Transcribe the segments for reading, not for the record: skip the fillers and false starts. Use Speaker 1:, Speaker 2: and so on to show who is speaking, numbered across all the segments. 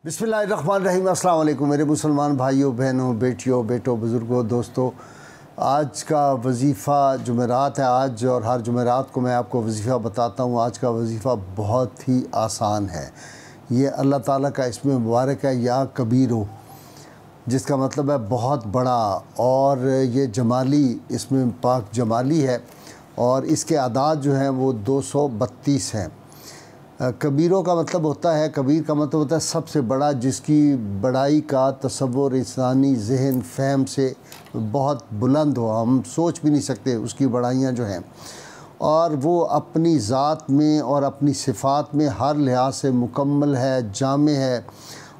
Speaker 1: बिस्मिल्लाहिर्रहमानिर्रहीम। अस्सलाम वालेकुम मेरे मुसलमान भाइयों बहनों बेटियों बेटों बुज़ुर्गों दोस्तों। आज का वजीफ़ा जुमेरात है आज, और हर जुमेरात को मैं आपको वजीफ़ा बताता हूँ। आज का वजीफ़ा बहुत ही आसान है। ये अल्लाह ताला का इसमें मुबारक है, या कबीरो, जिसका मतलब है बहुत बड़ा, और ये जमाली, इसमें पाक जमाली है, और इसके आदाद जो हैं वो 232 हैं। कबीरों का मतलब होता है, कबीर का मतलब होता है सबसे बड़ा, जिसकी बड़ाई का तसव्वुर इंसानी ज़हन फ़हम से बहुत बुलंद हो, हम सोच भी नहीं सकते उसकी बड़ाइयाँ जो हैं। और वो अपनी ज़ात में और अपनी सिफ़ात में हर लिहाज से मुकम्मल है, जामे है,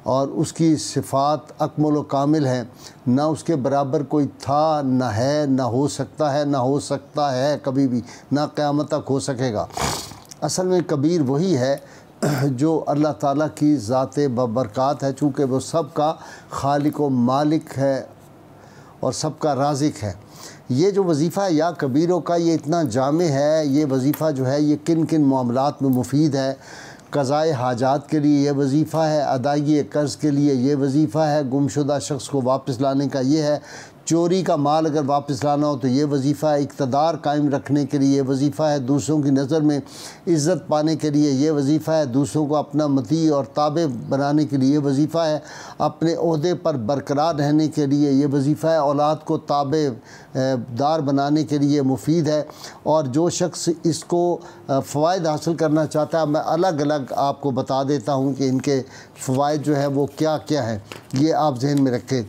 Speaker 1: और उसकी सिफ़ात अकमल व कामिल हैं। ना उसके बराबर कोई था, ना है, ना हो सकता है, ना हो सकता है कभी भी, ना क़यामत तक हो सकेगा। असल में कबीर वही है जो अल्लाह ताला की ज़ात बबरकात है, चूँकि वो सब का खालिक व मालिक है और सब का राज़िक है। ये जो वजीफ़ा है या कबीरों का, ये इतना जामे है। ये वजीफ़ा जो है ये किन किन मामलात में मुफीद है। क़ज़ाए हाजात के लिए ये वजीफ़ा है, अदायगी कर्ज़ के लिए ये वजीफ़ा है, गुमशुदा शख्स को वापस लाने का ये है, चोरी का माल अगर वापस लाना हो तो ये वजीफ़ा है, इक़्तिदार कायम रखने के लिए ये वजीफ़ा है, दूसरों की नज़र में इज़्ज़त पाने के लिए ये वजीफ़ा है, दूसरों को अपना मती और ताबे बनाने के लिए ये वजीफ़ा है, अपने ओहदे पर बरकरार रहने के लिए ये वजीफ़ा है, औलाद को ताबे दार बनाने के लिए मुफीद है। और जो शख्स इसको फ़वाइद हासिल करना चाहता है, मैं अलग अलग आपको बता देता हूँ कि इनके फ़वाइद जो है वो क्या क्या हैं, ये आप जहन में रखें।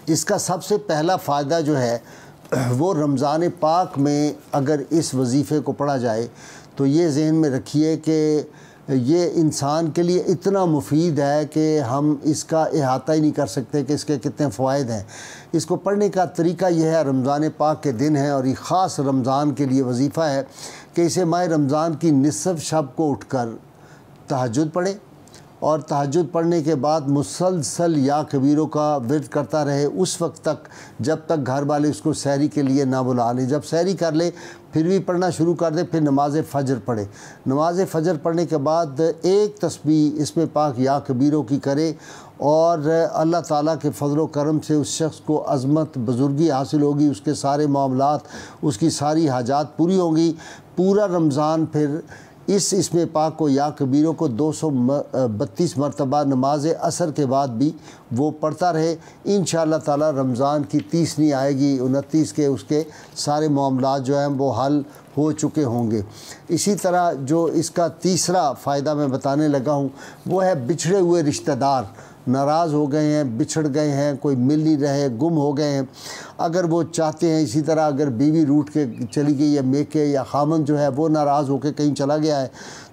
Speaker 1: इसका सबसे पहला फ़ायदा जो है वो रमज़ान पाक में अगर इस वजीफ़े को पढ़ा जाए तो ये जहन में रखिए कि ये इंसान के लिए इतना मुफीद है कि हम इसका अहाता ही नहीं कर सकते कि इसके कितने फ़वाइद हैं। इसको पढ़ने का तरीका यह है, रमज़ान पाक के दिन है और ये ख़ास रमज़ान के लिए वजीफ़ा है कि इसे माह रमज़ान की निसफ़ शब को उठकर तहज्जुद पढ़े, और तहज्जुद पढ़ने के बाद मुसलसल या कबीरों का विर्द करता रहे उस वक्त तक जब तक घर वाले उसको सहरी के लिए ना बुला लें। जब सहरी कर ले फिर भी पढ़ना शुरू कर दे, फिर नमाज़ फ़जर पढ़े। नमाज़ फ़जर पढ़ने के बाद एक तस्बीह इसमें पाक या कबीरों की करे, और अल्लाह ताला के फ़ज़ल व करम से उस शख्स को अज़मत बुज़ुर्गी हासिल होगी, उसके सारे मामलात, उसकी सारी हाजात पूरी होंगी। पूरा रमज़ान फिर इसमें पाक को या कबीरों को 232 मरतबा नमाज असर के बाद भी वो पढ़ता रहे। इंशाअल्लाह ताला रमज़ान की 30 नहीं आएगी, 29 के उसके सारे मामलात जो हैं वो हल हो चुके होंगे। इसी तरह जो इसका तीसरा फ़ायदा मैं बताने लगा हूँ वो है बिछड़े हुए रिश्तेदार नाराज़ हो गए हैं, बिछड़ गए हैं, कोई मिल नहीं रहे, गुम हो गए हैं, अगर वो चाहते हैं, इसी तरह अगर बीवी रूठ के चली गई है मेके, या खामन जो है वो नाराज़ होकर कहीं चला गया है,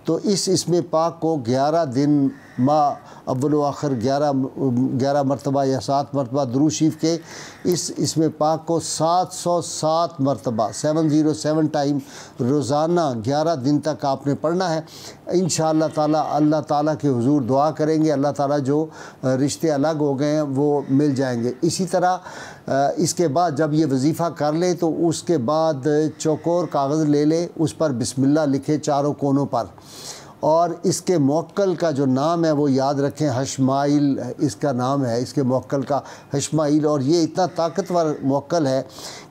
Speaker 1: तो इसमें पाक को 11 दिन माह अव्वल व आखिर 11 मरतबा या 7 मरतबा दुरूद शरीफ के इसमें पाक को 707 मरतबा 707 टाइम रोज़ाना 11 दिन तक आपने पढ़ना है। इंशाअल्लाह ताला अल्लाह ताला के हुजूर दुआ करेंगे, अल्लाह ताला जो रिश्ते अलग हो गए हैं वो मिल जाएंगे। इसी तरह इसके बाद जब ये वजीफ़ा कर ले तो उसके बाद चौकोर कागज़ ले ले, उस पर बिस्मिल्लाह लिखे चारों कोनों पर, और इसके मौक्कल का जो नाम है वो याद रखें, हशमाइल इसका नाम है, इसके मौक्कल का हशमाइल। और ये इतना ताकतवर मौक्कल है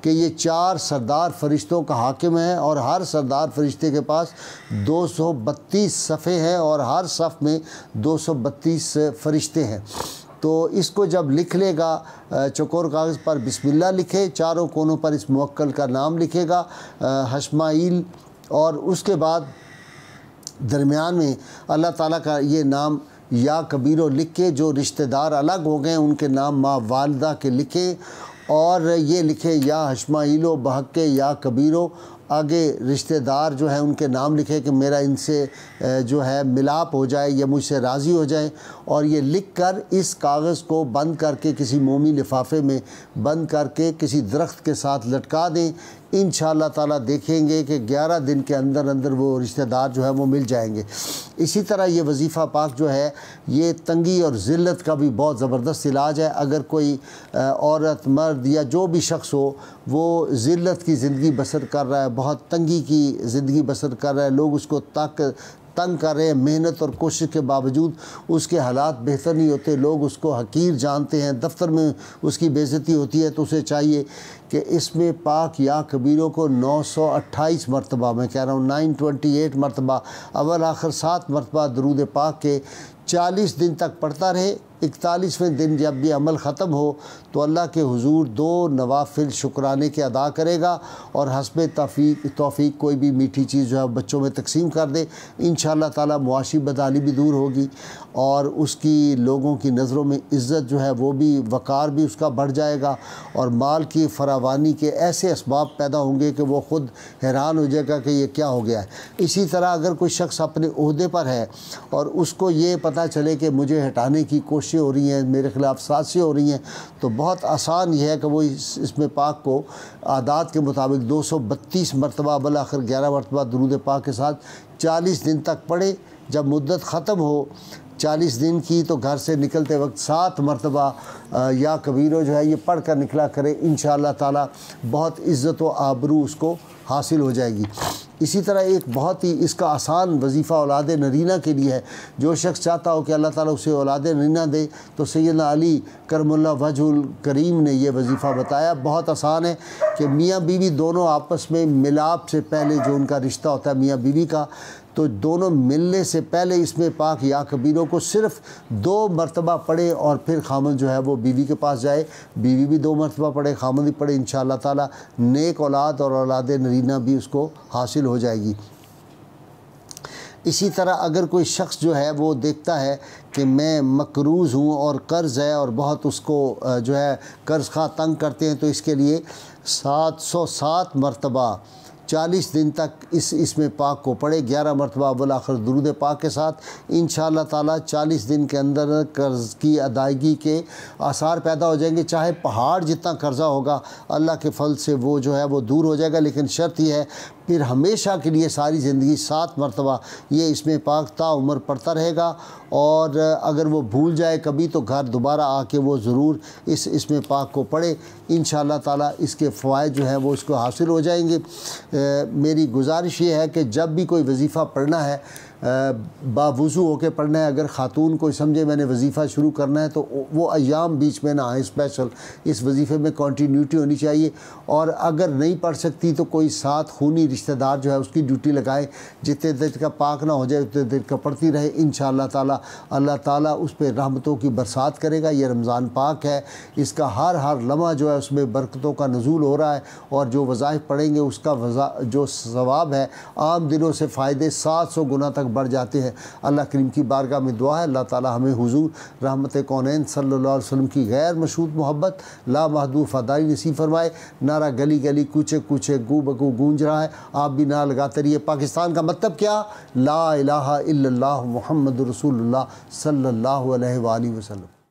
Speaker 1: कि ये 4 सरदार फरिश्तों का हाकिम है, और हर सरदार फरिश्ते के पास 232 सफ़े हैं, और हर सफ़ में 232 फरिश्ते हैं। तो इसको जब लिख लेगा, चौकोर कागज़ पर बिस्मिल्लाह लिखे, चारों कोनों पर इस मौक्कल का नाम लिखेगा हशमाइल, और उसके बाद दरमियान में अल्लाह ताला का ये नाम या कबीरों लिख के, जो रिश्तेदार अलग हो गए उनके नाम माँ वालदा के लिखे, और ये लिखे या हशमाइलो बहक़ या कबीरों, आगे रिश्तेदार जो है उनके नाम लिखे कि मेरा इनसे जो है मिलाप हो जाए, या मुझसे राज़ी हो जाए, और ये लिख कर इस कागज़ को बंद करके किसी मोमी लिफाफे में बंद करके किसी दरख्त के साथ लटका दें। इंशाअल्लाह ताला देखेंगे कि 11 दिन के अंदर अंदर वो रिश्तेदार जो है वो मिल जाएंगे। इसी तरह ये वजीफ़ा पाक जो है ये तंगी और ज़िल्लत का भी बहुत ज़बरदस्त इलाज है। अगर कोई औरत मर्द या जो भी शख्स हो वो ज़िल्लत की ज़िंदगी बसर कर रहा है, बहुत तंगी की ज़िंदगी बसर कर रहा है, लोग उसको تنگ کر رہے ہیں، محنت اور کوشش کے باوجود اس کے حالات بہتر نہیں ہوتے، لوگ اس کو حقیر جانتے ہیں، دفتر میں اس کی بے عزتی ہوتی ہے، تو اسے چاہیے کہ اس میں پاک یا کبیروں کو 928 مرتبہ، میں کہہ رہا ہوں 928 مرتبہ، اول آخر 7 مرتبہ درود پاک کے 40 دن تک پڑھتا رہے۔ 41ویں دن جب بھی عمل ختم ہو تو اللہ کے حضور 2 نوافل شکرانے کے ادا کرے گا، اور حسب توفیق کوئی بھی میٹھی چیز جو ہے بچوں میں تقسیم کر دے، انشاءاللہ تعالی معاشی بدحالی بھی دور ہوگی، اور اس کی لوگوں کی نظروں میں عزت جو ہے وہ بھی، وقار بھی اس کا بڑھ جائے گا، اور مال کی فراوانی کے ایسے اسباب پیدا ہوں گے کہ وہ خود حیران ہو جائے گا کہ یہ کیا ہو گیا ہے۔ اسی طرح اگر کوئی شخص اپنے عہدے پر ہے اور اس کو یہ پتہ چلے کہ مجھے ہٹانے کی کوششیں ہو رہی ہیں، میرے خلاف سازشیں ہو رہی ہیں، تو بہت آسان یہ ہے کہ وہ اس میں پاک کو اعداد کے مطابق 232 مرتبہ بالآخر 11 مرتبہ درود پاک کے ساتھ 40 دن تک پڑھے۔ جب مدت ختم ہو 40 دن کی تو گھر سے نکلتے وقت 7 مرتبہ یا کبیرو جو ہے یہ پڑھ کر نکلا کرے، انشاءاللہ تعالی بہت عزت و آبرو اس کو حاصل ہو جائے گی۔ اسی طرح ایک بہت ہی اس کا آسان وظیفہ اولاد نرینہ کے لیے ہے۔ جو شخص چاہتا ہو کہ اللہ تعالیٰ اسے اولاد نرینہ دے تو سیدنا علی کرم اللہ وجہ الکریم نے یہ وظیفہ بتایا، بہت آسان ہے کہ میاں بیوی دونوں آپس میں ملاپ سے پہلے جو ان کا رشتہ ہوتا ہے میاں بیوی کا، تو دونوں ملنے سے پہلے اس میں پاک یا کبیروں کو صرف 2 مرتبہ پڑھے، اور پھر خامد جو ہے وہ بیوی کے پاس جائے، بیوی بھی 2 مرتبہ پڑھے، خامد بھی پڑھے، انشاءاللہ تعالی نیک اولاد اور اولاد نرینہ بھی اس کو حاصل ہو جائے گی۔ اسی طرح اگر کوئی شخص جو ہے وہ دیکھتا ہے کہ میں مقروض ہوں اور قرض ہے اور بہت اس کو جو ہے قرض خواہ تنگ کرتے ہیں، تو اس کے لیے 707 مرتبہ 40 دن تک اس میں پاک کو پڑھے، 11 مرتبہ بالآخر درود پاک کے ساتھ، انشاءاللہ تعالی 40 دن کے اندر قرض کی ادائیگی کے آثار پیدا ہو جائیں گے۔ چاہے پہاڑ جتنا قرضہ ہوگا اللہ کے فضل سے وہ جو ہے وہ دور ہو جائے گا، لیکن شرط یہ ہے پھر ہمیشہ کے لیے ساری زندگی 7 مرتبہ یہ اس میں پاک تا عمر پڑھتا رہے گا، اور اگر وہ بھول جائے کبھی تو گھر دوبارہ آ کے وہ ضرور اس میں پاک کو پڑھے، انشاءاللہ تعالی اس کے فوائد جو ہیں وہ اس کو حاصل ہو جائیں گے۔ میری گزارش یہ ہے کہ جب بھی کوئی وظیفہ پڑھنا ہے باوضو ہو کے پڑھنا ہے۔ اگر خاتون کوئی سمجھے میں نے وظیفہ شروع کرنا ہے تو وہ ایام بیچ میں نہ آئیں، اسپیشل اس وظیفے میں کنٹینیوٹی ہونی چاہیے، اور اگر نہیں پڑھ سکتی تو کوئی ساتھ خونی رشتہ دار جو ہے اس کی ڈیوٹی لگائے، جتنے دیر کا پاک نہ ہو جائے اتنے دیر کا پڑھتی رہے، انشاءاللہ تعالی اللہ تعالیٰ اس پہ رحمتوں کی برسات کرے گا۔ یہ رمضان پاک ہے، اس کا ہر لمحہ جو ہے اس میں برکتوں کا نزول ہو رہا ہے، اور جو وظائف پڑھیں گے اس کا جو ثواب ہے عام دنوں سے فائدے 700 گنا تک بڑھ جاتے ہیں۔ اللہ کریم کی بارگاہ میں دعا ہے اللہ تعالی ہمیں حضور رحمت کونین صلی اللہ علیہ وسلم کی غیر مشروط محبت لا محدود فدائی نصیب فرمائے۔ نعرہ گلی گلی کوچے کوچے گو بگو گونج رہا ہے، آپ بھی نعرہ لگاتے رہیے۔ پاکستان کا مطلب کیا؟ لا الہ الا اللہ محمد رسول اللہ صلی اللہ علیہ وآلہ وسلم۔